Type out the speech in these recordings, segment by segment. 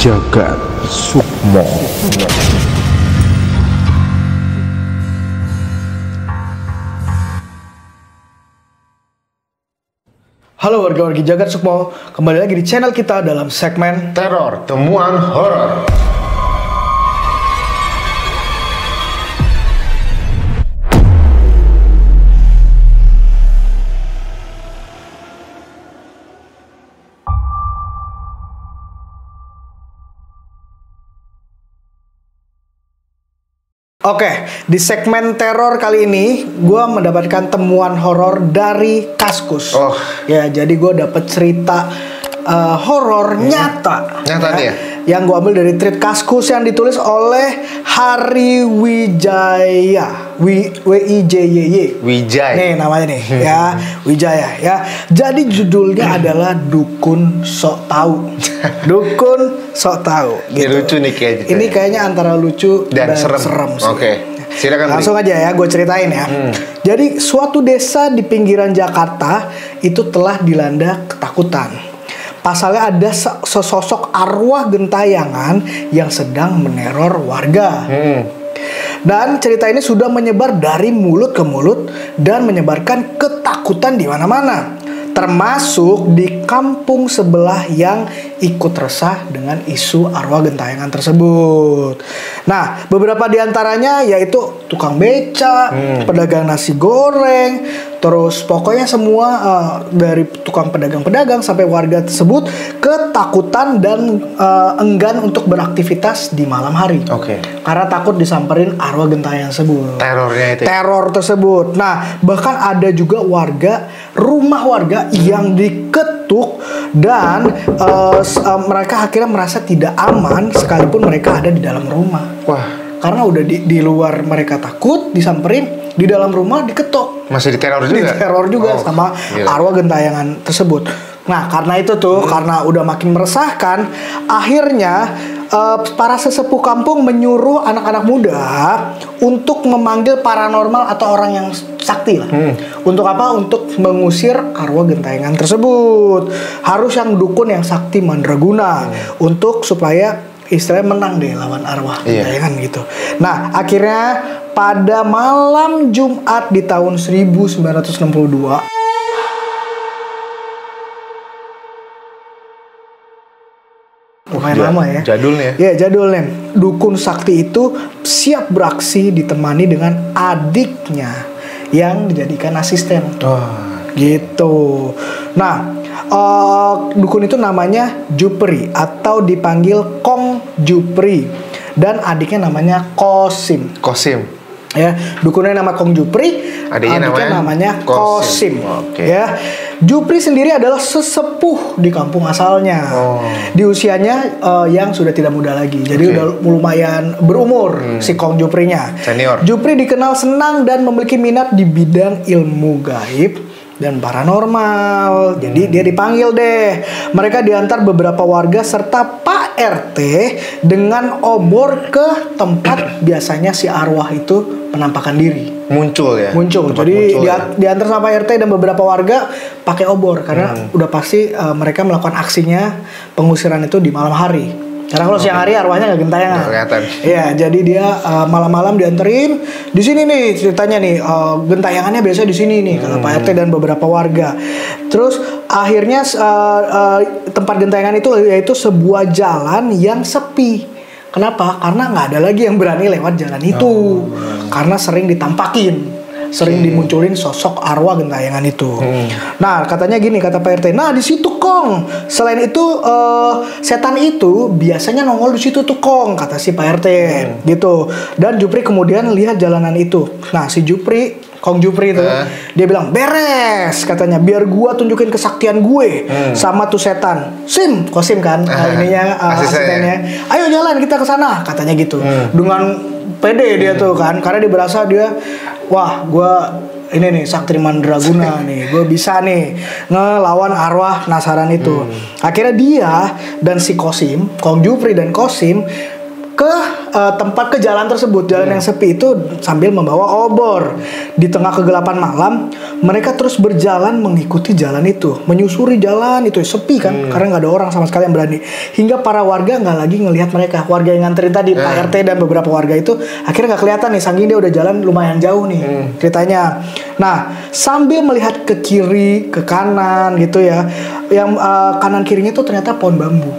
Jagat Sukmo. Halo warga-wargi Jagat Sukmo, kembali lagi di channel kita dalam segmen Teror Temuan Horor. Oke, di segmen teror kali ini gue mendapatkan temuan horor dari Kaskus. Oh. Ya, jadi gue dapet cerita horor nyata. Nyata nih ya? Yang gue ambil dari tweet Kaskus yang ditulis oleh Hari Wijaya. W-I-J-Y-Y. Wijay. Nih namanya nih ya, Wijaya ya. Jadi judulnya adalah Dukun Sok Tahu. Dukun Sok Tahu. Ini lucu nih kayaknya. Ini kayaknya antara lucu dan serem sih. Oke. Silakan. Langsung aja ya, gue ceritain ya. Jadi suatu desa di pinggiran Jakarta itu telah dilanda ketakutan. Pasalnya ada sesosok arwah gentayangan yang sedang meneror warga. Dan cerita ini sudah menyebar dari mulut ke mulut dan menyebarkan ketakutan di mana-mana. Termasuk di kampung sebelah yang ikut resah dengan isu arwah gentayangan tersebut. Nah, beberapa di antaranya yaitu tukang beca, pedagang nasi goreng, terus pokoknya semua dari tukang pedagang-pedagang sampai warga tersebut ketakutan dan enggan untuk beraktivitas di malam hari. Oke. Karena takut disamperin arwah gentayangan tersebut. Terornya itu. Teror tersebut. Nah, bahkan ada juga rumah warga yang diketuk dan mereka akhirnya merasa tidak aman sekalipun mereka ada di dalam rumah. Wah. Karena udah di luar mereka takut disamperin, di dalam rumah diketuk. Masih diteror juga? Diteror juga sama arwah gentayangan tersebut. Nah, karena itu tuh, karena udah makin meresahkan, akhirnya para sesepuh kampung menyuruh anak-anak muda untuk memanggil paranormal atau orang yang sakti lah. Untuk apa? Untuk mengusir arwah gentayangan tersebut. Harus yang dukun yang sakti mandraguna untuk supaya istilahnya menang deh lawan arwah gentayangan gitu. Nah, akhirnya pada malam Jumat di tahun 1962 lumayan lama ya. Jadul nih ya. Ya, jadul nih. Dukun sakti itu siap beraksi ditemani dengan adiknya yang dijadikan asisten. Gitu. Nah, dukun itu namanya Jupri atau dipanggil Kong Jupri dan adiknya namanya Kosim. Ya, dukunnya nama Kong Jupri, adiknya namanya Kosim. Ya, Jupri sendiri adalah sesepuh di kampung asalnya. Di usianya yang sudah tidak muda lagi. Jadi udah lumayan berumur si Kong Juprinya. Senior. Jupri dikenal senang dan memiliki minat di bidang ilmu gaib dan paranormal. Jadi dia dipanggil deh. Mereka diantar beberapa warga serta Pak RT dengan obor ke tempat biasanya si arwah itu penampakan diri. Muncul ya? Muncul. Jadi diantar sama Pak RT dan beberapa warga pakai obor karena udah pasti mereka melakukan aksinya pengusiran itu di malam hari. Karena kalau siang hari arwahnya nggak gentayangan. Kelihatan. Iya, jadi dia malam-malam dianterin. Di sini nih ceritanya nih, gentayangannya biasa di sini nih kata Pak RT dan beberapa warga. Terus akhirnya tempat gentayangan itu yaitu sebuah jalan yang sepi. Kenapa? Karena nggak ada lagi yang berani lewat jalan itu. Karena sering ditampakin. Sering dimunculin sosok arwah gentayangan itu. Nah, katanya gini kata Pak RT. Nah, di situ Kong. Selain itu setan itu biasanya nongol di situ tuh Kong, kata si Pak RT. Gitu. Dan Jupri kemudian lihat jalanan itu. Nah, si Kong Jupri itu dia bilang, "Beres," katanya, "biar gua tunjukin kesaktian gue sama tuh setan." Kosim kan asistennya. "Ayo jalan kita ke sana," katanya gitu. Dengan pede dia tuh kan, karena dia berasa wah, gue ini nih sakti mandraguna nih, gue bisa nih ngelawan arwah penasaran itu. Akhirnya dia dan si Kosim, Kong Jupri dan Kosim ke tempat ke jalan tersebut, jalan yang sepi itu sambil membawa obor. Di tengah kegelapan malam, mereka terus berjalan mengikuti jalan itu, menyusuri jalan itu sepi kan, karena nggak ada orang sama sekali yang berani. Hingga para warga nggak lagi ngelihat mereka, warga yang nganterin tadi, Pak RT dan beberapa warga itu akhirnya nggak kelihatan nih, saking dia udah jalan lumayan jauh nih ceritanya. Nah, sambil melihat ke kiri, ke kanan gitu ya, yang kanan kirinya tuh ternyata pohon bambu.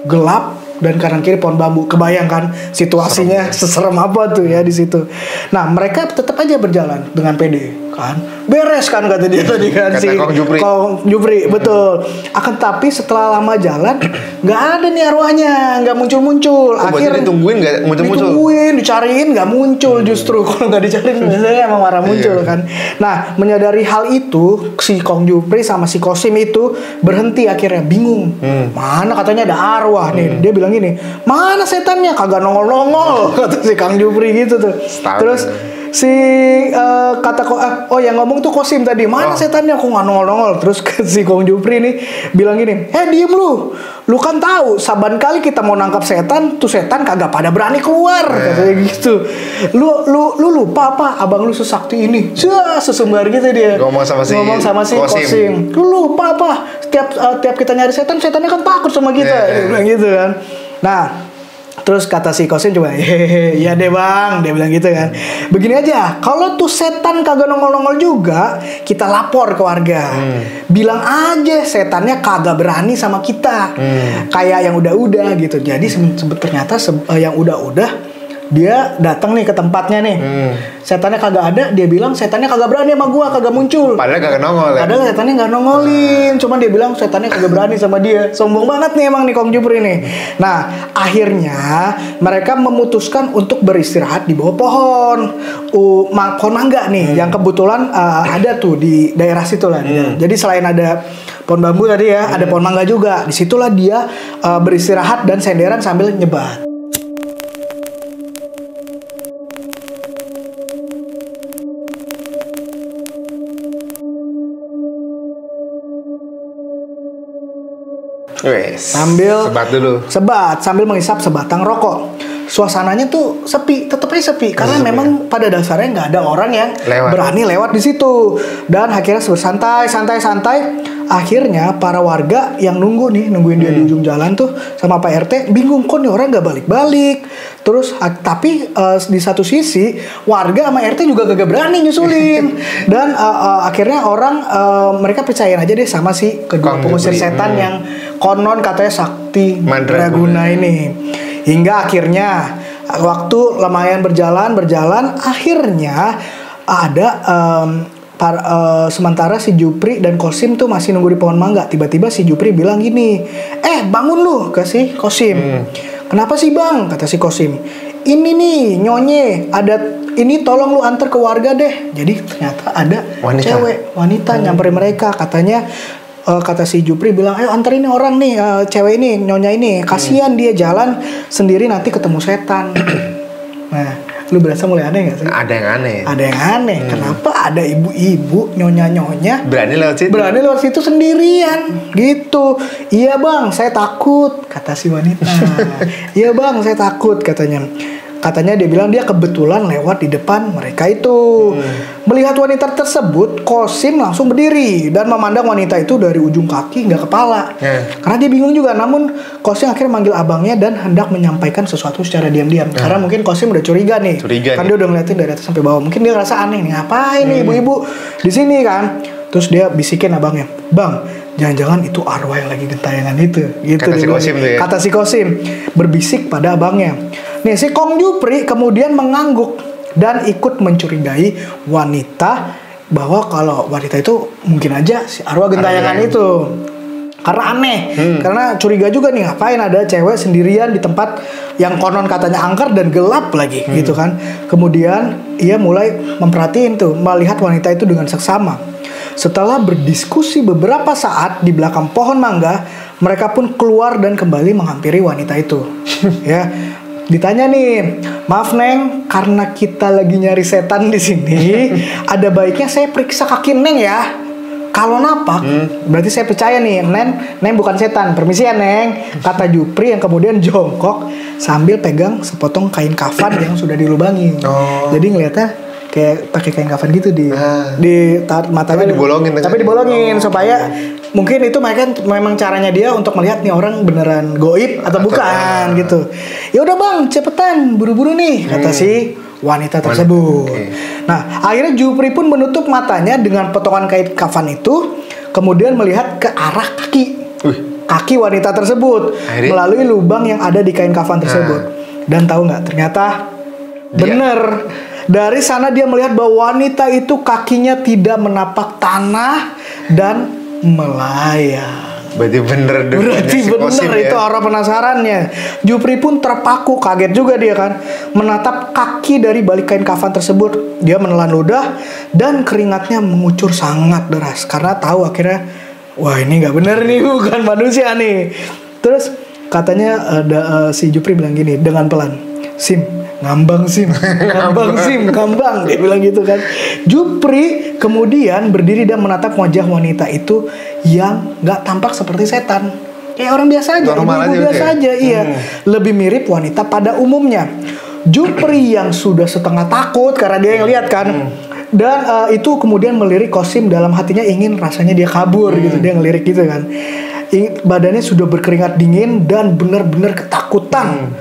Gelap dan kanan kiri pohon bambu. Kebayangkan situasinya seserem apa tuh ya di situ. Nah, mereka tetap aja berjalan dengan pede kan. Beres kan kata dia tadi kan, kata si Kong Jupri, betul. Akan tapi setelah lama jalan nggak ada nih arwahnya, nggak muncul-muncul. Akhirnya ditungguin nggak muncul-muncul. Ditungguin, dicariin nggak muncul justru. Kalau nggak dicariin biasanya emang marah muncul kan. Nah, menyadari hal itu, si Kong Jupri sama si Kosim itu berhenti akhirnya, bingung. Mana katanya ada arwah nih. Dia bilang gini, mana setannya, kagak nongol-nongol. Kata si Kang Jupri gitu tuh. Terus si yang ngomong tuh Kosim tadi, mana setannya, kok nggak nongol-nongol. Terus si Kong Jupri nih bilang gini, diem lu kan tahu saban kali kita mau nangkap setan tuh setan kagak pada berani keluar, katanya gitu. Lu lupa apa abang lu sesakti ini, sesumbar gitu dia ngomong sama si Kosim. Lu lupa apa tiap kita nyari setannya kan takut sama kita, dia bilang gitu kan. Nah, terus kata si Kosim coba, ya deh bang, dia bilang gitu kan. Begini aja, kalau tuh setan kagak nongol-nongol juga, kita lapor ke warga. Bilang aja setannya kagak berani sama kita. Kayak yang udah-udah gitu. Jadi ternyata yang udah-udah dia datang nih ke tempatnya nih. Setannya kagak ada, dia bilang setannya kagak berani sama gua, kagak muncul. Padahal kagak nongol ya. Padahal setannya nggak nongolin, cuman dia bilang setannya kagak berani sama dia. Sombong banget nih emang nih Kong Jupri nih. Nah, akhirnya mereka memutuskan untuk beristirahat di bawah pohon mangga nih, yang kebetulan ada tuh di daerah situ lah. Jadi selain ada pohon bambu tadi ya, ada pohon mangga juga. Disitulah dia beristirahat dan senderan sambil nyebat. Sebat sambil menghisap sebatang rokok. Suasananya tuh sepi, tetap aja sepi karena memang pada dasarnya nggak ada orang yang berani lewat di situ. Dan akhirnya bersantai. Akhirnya para warga yang nungguin dia di ujung jalan tuh sama Pak RT bingung, kok nih orang nggak balik-balik. Terus tapi di satu sisi warga sama RT juga gak berani nyusulin. Dan akhirnya orang mereka percayain aja deh sama si kedua pengusir setan yang konon katanya sakti mandraguna ini. Hingga akhirnya waktu lumayan berjalan, akhirnya ada sementara si Jupri dan Kosim tuh masih nunggu di pohon mangga. Tiba-tiba si Jupri bilang gini, bangun lu, ke si Kosim. Kenapa sih bang? Kata si Kosim, ini nih nyonye, ada ini tolong lu antar ke warga deh. Jadi ternyata ada wanita nyamperin mereka. Katanya kata si Jupri bilang, ayo anterin orang nih, cewek ini, nyonya ini, kasihan dia jalan sendiri nanti ketemu setan. Nah, lu berasa mulai aneh gak sih? Ada yang aneh. Kenapa ada ibu-ibu, nyonya-nyonya berani lewat situ sendirian gitu? Iya bang, saya takut, kata si wanita. Iya bang, saya takut, katanya dia bilang dia kebetulan lewat di depan mereka itu. Melihat wanita tersebut, Kosim langsung berdiri dan memandang wanita itu dari ujung kaki hingga kepala. Karena dia bingung juga. Namun Kosim akhirnya manggil abangnya dan hendak menyampaikan sesuatu secara diam-diam. Karena mungkin Kosim udah curiga nih. Kan dia udah ngeliatin dari atas sampai bawah. Mungkin dia ngerasa aneh nih, ngapain nih ibu-ibu di sini kan? Terus dia bisikin abangnya, bang, jangan-jangan itu arwah yang lagi gentayangan itu, gitu. Kata si Kosim berbisik pada abangnya. Nih si Kong Jupri kemudian mengangguk dan ikut mencurigai wanita bahwa kalau wanita itu mungkin aja si arwah gentayangan itu. Karena aneh, karena curiga juga nih, ngapain ada cewek sendirian di tempat yang konon katanya angker dan gelap lagi, gitu kan. Kemudian ia mulai memperhatiin tuh, melihat wanita itu dengan seksama. Setelah berdiskusi beberapa saat di belakang pohon mangga, mereka pun keluar dan kembali menghampiri wanita itu. Ya, ditanya nih, maaf Neng, karena kita lagi nyari setan di sini, ada baiknya saya periksa kaki Neng ya. Kalau napak, berarti saya percaya nih, Neng bukan setan. Permisi ya Neng, kata Jupri yang kemudian jongkok sambil pegang sepotong kain kafan yang sudah dilubangi. Jadi ngelihatnya kayak pakai kain kafan gitu di matanya. Tapi dibolongin supaya mungkin itu memang caranya dia untuk melihat nih orang beneran goib atau bukan gitu. Ya udah bang, cepetan, buru-buru nih, kata si wanita tersebut. Nah, akhirnya Jupri pun menutup matanya dengan potongan kain kafan itu, kemudian melihat ke arah kaki wanita tersebut melalui lubang yang ada di kain kafan tersebut. Dan tahu nggak? Ternyata bener. Dari sana dia melihat bahwa wanita itu kakinya tidak menapak tanah dan melayang. Berarti bener itu orang penasarannya. Jupri pun terpaku, kaget juga dia kan, menatap kaki dari balik kain kafan tersebut. Dia menelan ludah dan keringatnya mengucur sangat deras karena tahu akhirnya, wah ini nggak bener nih, bukan manusia nih. Terus katanya si Jupri bilang gini dengan pelan, ngambang dia bilang gitu kan. Jupri kemudian berdiri dan menatap wajah wanita itu yang nggak tampak seperti setan, kayak orang biasa aja, ibu biasa aja. Iya, lebih mirip wanita pada umumnya. Jupri yang sudah setengah takut karena dia yang lihat kan, dan itu kemudian melirik Qasim dalam hatinya, ingin rasanya dia kabur gitu, dia ngelirik gitu kan. Badannya sudah berkeringat dingin dan benar-benar ketakutan.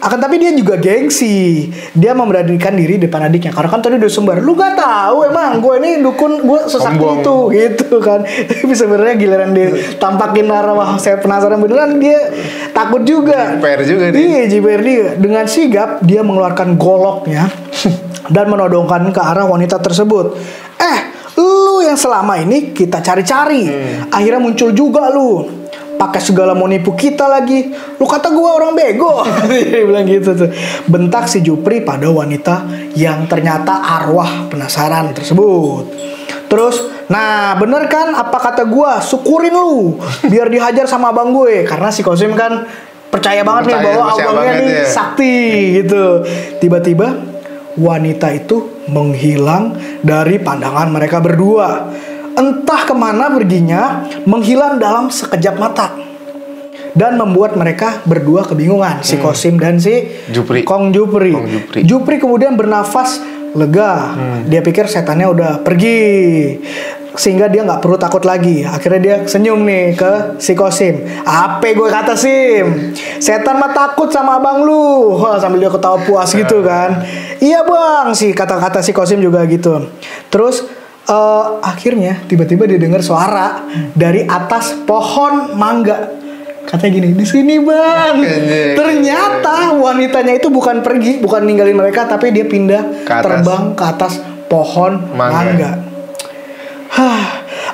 Akan tapi dia juga gengsi. Dia memberanikan diri depan adiknya karena kan tadi udah sumber. Lu gak tahu emang gue ini dukun, gue sesakti itu gitu kan. Tapi sebenarnya giliran dia tampakin arah, wah saya penasaran beneran, dia takut juga. JPR juga dia. Iya, JPR dia. Dengan sigap dia mengeluarkan goloknya dan menodongkan ke arah wanita tersebut. Lu yang selama ini kita cari-cari, akhirnya muncul juga lu. Pakai segala mau nipu kita lagi. Lu kata gua orang bego. Dia bilang gitu tuh. Bentak si Jupri pada wanita yang ternyata arwah penasaran tersebut. Terus, nah bener kan apa kata gua, syukurin lu biar dihajar sama abang gue. Karena si Qasim kan percaya banget nih bahwa abangnya nih sakti gitu. Tiba-tiba wanita itu menghilang dari pandangan mereka berdua. Entah kemana perginya, menghilang dalam sekejap mata dan membuat mereka berdua kebingungan, si Qasim dan si Kong Jupri. Jupri kemudian bernafas lega. Dia pikir setannya udah pergi, sehingga dia nggak perlu takut lagi. Akhirnya dia senyum nih ke si Qasim. Apa gue kata Sim? Setan mah takut sama abang lu. Wah, sambil dia ketawa puas gitu kan. Iya bang, kata-kata si Qasim juga gitu. Terus akhirnya tiba-tiba dia dengar suara dari atas pohon mangga. Katanya gini, di sini bang. Ternyata wanitanya itu bukan pergi, bukan ninggalin mereka, tapi dia pindah terbang ke atas pohon mangga.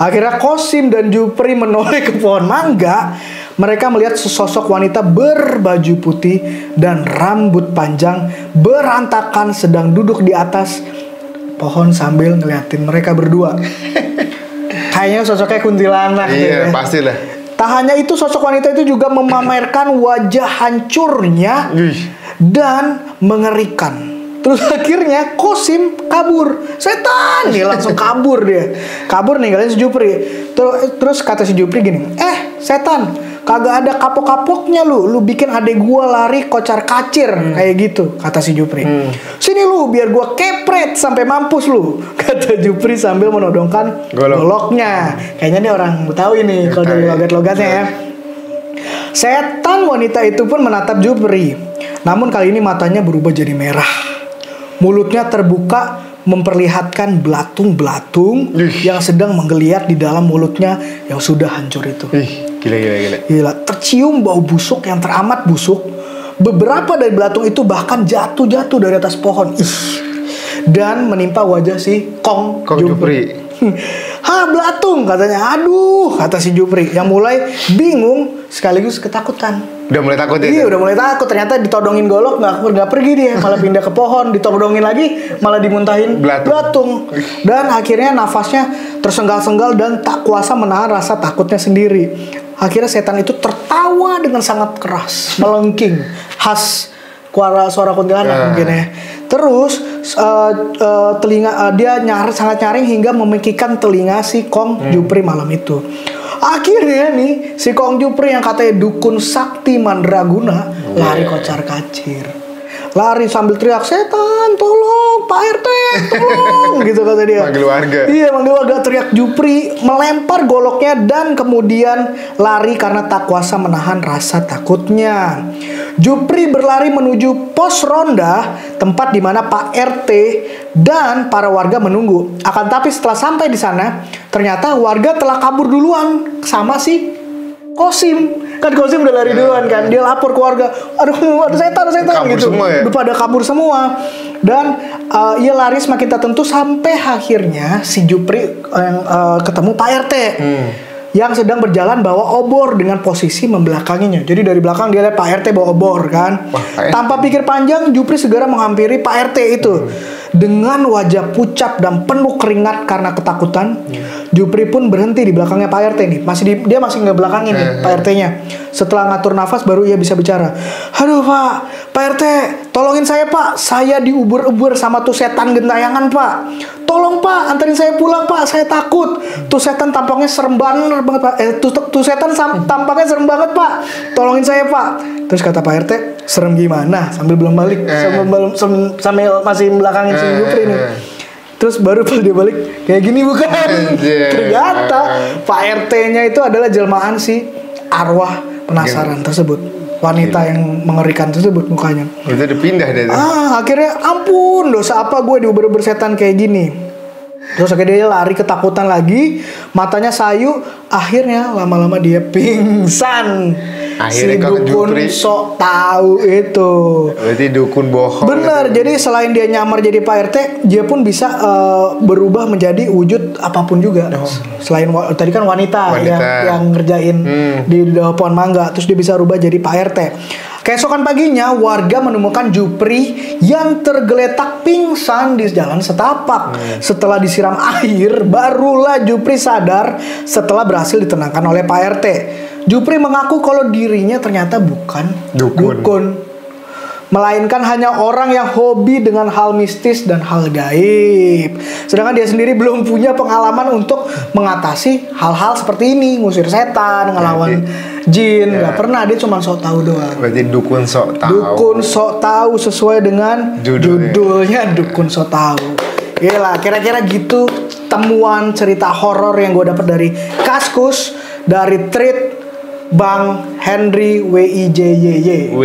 Akhirnya Qasim dan Jupri menoleh ke pohon mangga. Mereka melihat sesosok wanita berbaju putih dan rambut panjang berantakan sedang duduk di atas pohon sambil ngeliatin mereka berdua. Kayaknya sosoknya kuntilanak. Iya, pastilah. Tak hanya itu, sosok wanita itu juga memamerkan wajah hancurnya dan mengerikan. Terus akhirnya Qasim kabur. Setan nih, langsung kabur dia. Kabur ninggalin si Jupri. Terus kata si Jupri gini, setan, kagak ada kapok-kapoknya lu bikin adek gua lari kocar kacir kayak gitu, kata si Jupri. Sini lu biar gua kepret sampai mampus lu, kata Jupri sambil menodongkan goloknya. Kayaknya nih orang Betawi nih kalau dari logat-logatnya ya. Setan wanita itu pun menatap Jupri. Namun kali ini matanya berubah jadi merah. Mulutnya terbuka memperlihatkan belatung-belatung yang sedang menggeliat di dalam mulutnya yang sudah hancur itu. Gila. Tercium bau busuk yang teramat busuk. Beberapa dari belatung itu bahkan jatuh dari atas pohon. Dan menimpa wajah si Kong Jupri. Belatung katanya. Aduh, kata si Jupri yang mulai bingung sekaligus ketakutan. Udah mulai takut ya? Iya, udah mulai takut. Ternyata ditodongin golok nggak pergi dia, malah pindah ke pohon. Ditodongin lagi malah dimuntahin belatung. Dan akhirnya nafasnya tersengal-sengal dan tak kuasa menahan rasa takutnya sendiri. Akhirnya setan itu tertawa dengan sangat keras, melengking, khas suara kuntilanak mungkin ya. Terus dia sangat nyaring hingga memekikkan telinga si Kong Jupri malam itu. Akhirnya nih si Kong Jupri yang katanya dukun sakti mandraguna lari kocar-kacir. Lari sambil teriak, "Setan, tolong, Pak RT, tolong!" gitu kata dia. Manggil warga. Iya, manggil warga, teriak. Jupri melempar goloknya dan kemudian lari karena tak kuasa menahan rasa takutnya. Jupri berlari menuju pos ronda, tempat di mana Pak RT dan para warga menunggu. Akan tapi setelah sampai di sana, ternyata warga telah kabur duluan sama si Kosim. Kan Kosim udah lari duluan kan. Dia lapor ke warga, aduh ada setan Kabur gitu. semua ya? Udah pada kabur semua. Dan ia lari semakin tak tentu sampai akhirnya si Jupri yang ketemu Pak RT. Yang sedang berjalan bawa obor dengan posisi membelakanginya. Jadi dari belakang dia lihat Pak RT bawa obor kan. Wah, tanpa pikir panjang, Jupri segera menghampiri Pak RT itu. Dengan wajah pucat dan penuh keringat karena ketakutan, Jupri pun berhenti di belakangnya Pak RT nih. Dia masih ngebelakangin nih Pak RT-nya. Setelah ngatur nafas baru ia bisa bicara. "Aduh Pak RT, tolongin saya Pak. Saya diubur-ubur sama tuh setan gentayangan Pak. Tolong Pak, anterin saya pulang Pak. Saya takut. Tuh setan tampaknya serem banget Pak. Tuh setan tampaknya serem banget Pak. Tolongin saya Pak." Terus kata Pak RT, "Serem gimana?" Sambil belum balik, sambil masih belakangin si Jupri nih. Terus baru pas dia balik, kayak gini bukan? Ternyata Pak RT-nya itu adalah jelmaan si arwah penasaran tersebut. Wanita yang mengerikan tersebut mukanya. Itu udah pindah deh. Akhirnya ampun, dosa apa gue diuber-uber setan kayak gini. Terus akhirnya dia lari ketakutan lagi, matanya sayu, akhirnya lama-lama dia pingsan. Akhirnya si kalau dukun Jupri sok tahu itu. Berarti dukun bohong. Bener, gitu. jadi selain dia nyamar jadi Pak RT, dia pun bisa berubah menjadi wujud apapun juga. Selain tadi kan wanita. Yang ngerjain di pohon mangga, terus dia bisa rubah jadi Pak RT. Keesokan paginya, warga menemukan Jupri yang tergeletak pingsan di jalan setapak. Setelah disiram air, barulah Jupri sadar setelah berhasil ditenangkan oleh Pak RT. Jupri mengaku kalau dirinya ternyata bukan dukun, melainkan hanya orang yang hobi dengan hal mistis dan hal gaib. Sedangkan dia sendiri belum punya pengalaman untuk mengatasi hal-hal seperti ini, ngusir setan, ngelawan jin. Gak pernah, dia cuma sok tahu doang. Berarti dukun sok tahu. Dukun sok tahu sesuai dengan judulnya dukun sok tahu. Gila, kira-kira gitu temuan cerita horor yang gue dapat dari Kaskus, dari Treat Bang Henry WIJYY.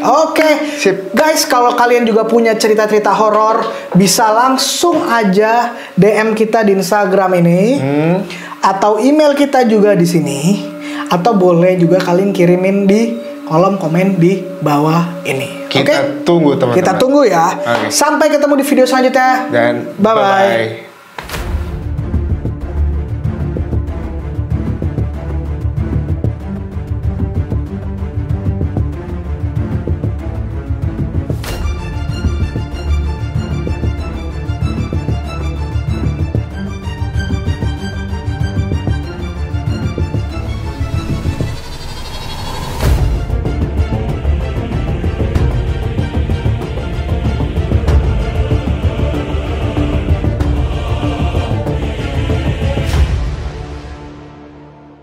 Oke, guys, kalau kalian juga punya cerita-cerita horor, bisa langsung aja DM kita di Instagram ini, atau email kita juga di sini, atau boleh juga kalian kirimin di kolom komen di bawah ini. Kita tunggu teman-teman. Kita tunggu ya. Sampai ketemu di video selanjutnya. Dan bye-bye.